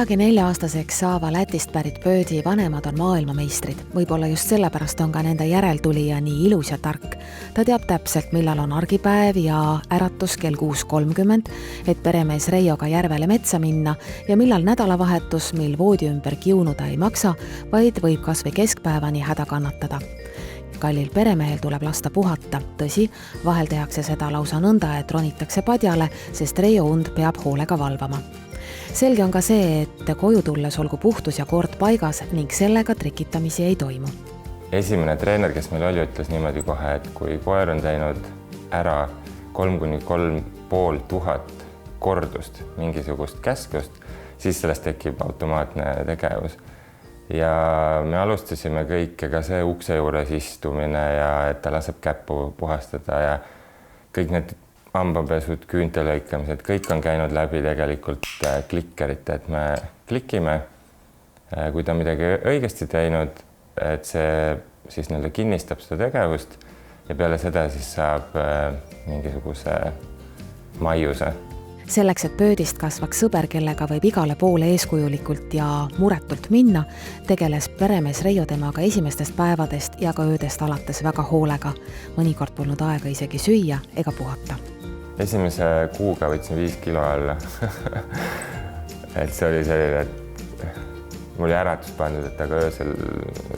peagi 4-aastaseks saava Lätist pärit Birdi vanemad on maailmameistrid. Võib-olla just sellepärast on ka nende järeltulija nii ilus ja tark. Ta teab täpselt, millal on argipäev ja äratus kell 6:30, et peremees Reijoga järvele metsa minna ja millal nädalavahetus, mil voodi ümber kiunuda ei maksa, vaid võib kas või keskpäevani häda kannatada. Kallil peremehel tuleb lasta puhata. Tõsi, vahel tehakse seda lausa nõnda, et ronitakse padjale, sest Reijo und peab hoolega valvama. Selge on ka see, et koju tulles olgu puhtus ja kord paigas ning sellega trikitamisi ei toimu. Esimene treener, kes meil oli, ütles niimoodi kohe, et kui koer on teinud ära 3,500 kordust mingisugust käskust, siis sellest tekib automaatne tegevus. Ja me alustasime kõike, ka see ukse juures istumine ja et ta laseb käppu puhastada ja kõik need hambapesud, küüntelõikamised, kõik on käinud läbi tegelikult klikkerit, et me klikime, kui ta midagi õigesti teinud, et see siis nii-öelda kinnistab seda tegevust ja peale seda siis saab mingisuguse maiuse. Selleks, et Birdist kasvaks sõber, kellega võib igale poole eeskujulikult ja muretult minna, tegeles peremees Reijo temaga esimestest päevadest ja ka öödest alates väga hoolega. Mõnikord polnud aega isegi süüa ega puhata. Esimese kuuga võtsin 5 kilo alla. Et see oli selline, et mul oli äratus pandud, et aga öösel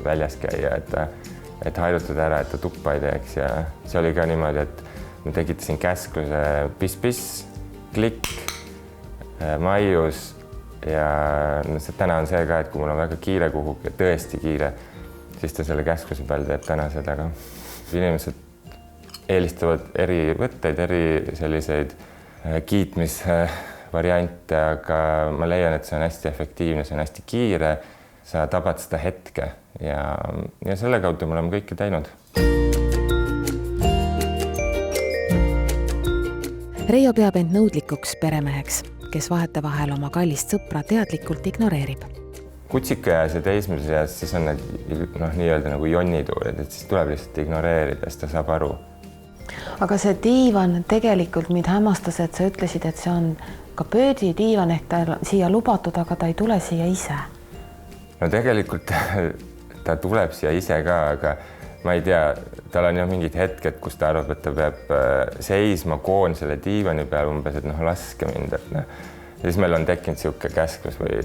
väljas käia, et harjutada ära, et ta tuppa ei teeks ja see oli ka niimoodi, et ma tegitasin käskluse piss-piss, klikk, maius ja täna on see ka, et kui mul on väga kiire kuhugi, tõesti kiire, siis ta selle käskluse peal teeb täna seda ka. Inimesed eelistavad eri võtteid, eri selliseid kiitmisvariante, aga ma leian, et see on hästi efektiivne, see on hästi kiire, sa tabad seda hetke ja selle kaudu me oleme kõike teinud. Reijo peab end nõudlikuks peremeheks, kes vahetevahel oma kallist sõpra teadlikult ignoreerib. Kutsikaeas ja teismelise eas siis on need nii-öelda nagu jonnituurid, et siis tuleb lihtsalt ignoreerida, sest ta saab aru. Aga see diivan tegelikult mind hämmastas, et sa ütlesid, et see on ka Birdi diivan ehk ta siia lubatud, aga ta ei tule siia ise. No tegelikult ta tuleb siia ise ka, aga ma ei tea, tal on ju mingid hetked, kus ta arvab, et ta peab seisma koon selle diivani peal umbes, et laske mind. Et siis meil on tekkinud siuke käsklus või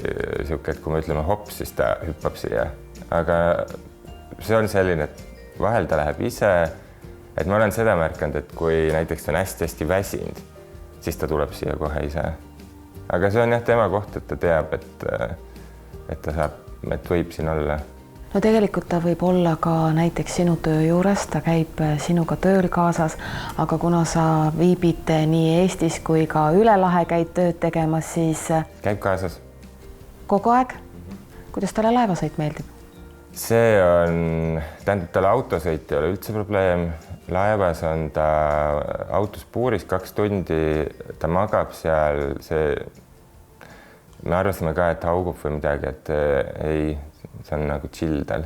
siuke, et kui me ütleme hops, siis ta hüppab siia. Aga see on selline, et vahel ta läheb ise. Et ma olen seda märkanud, et kui näiteks ta on hästi väsinud, siis ta tuleb siia kohe ise. Aga see on jah tema koht, et ta teab, et ta saab, et võib siin olla. No tegelikult ta võib olla ka näiteks sinu töö juures, ta käib sinuga tööl kaasas, aga kuna sa viibid nii Eestis kui ka üle lahe käid tööd tegemas, siis... Käib kaasas. Kogu aeg? Kuidas talle laevasõit meeldib? See on, tähendab talle autosõit ei ole üldse probleem. Laevas on ta autos puuris 2 tundi, ta magab seal, me arvastame ka, et haugub või midagi, et ei, see on nagu chill tal.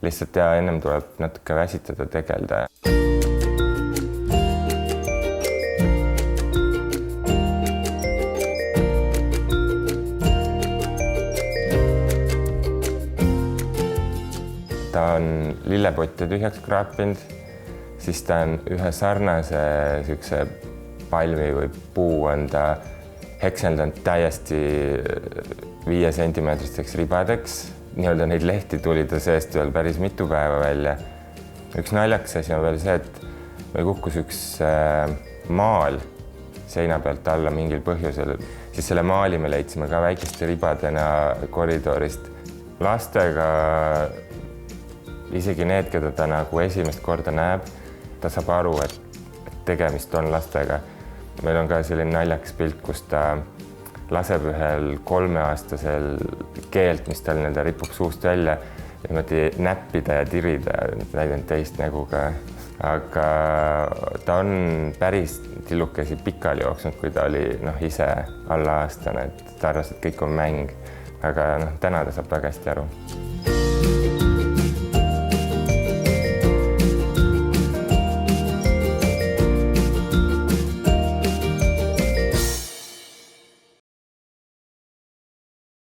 Lihtsalt ja ennem tuleb natuke väsitada, tegelda. Ta on lillepotte tühjaks kraapinud, siis ta on ühe sarnase sükse palmi või puu on ta hekseldanud täiesti 5 sentimeetristeks ribadeks. Nii-öelda neid lehti tuli ta seest veel päris mitu päeva välja. Üks naljakas asi on veel see, et meil kukkus üks maal seina pealt alla mingil põhjusel. Siis selle maali me leidsime ka väikeste ribadena koridorist. Lastega isegi need, keda ta nagu esimest korda näeb, ta saab aru, et tegemist on lastega. Meil on ka selline naljakas pilt, kus ta laseb ühel 3-aastasel keelt, mis tal ripub suust välja ja näppida ja tirida näidend teist näguga. Aga ta on päris tillukesi pikali jooksnud, kui ta oli ise alla aastane, et ta arvas, et kõik on mäng. Aga täna ta saab väga hästi aru.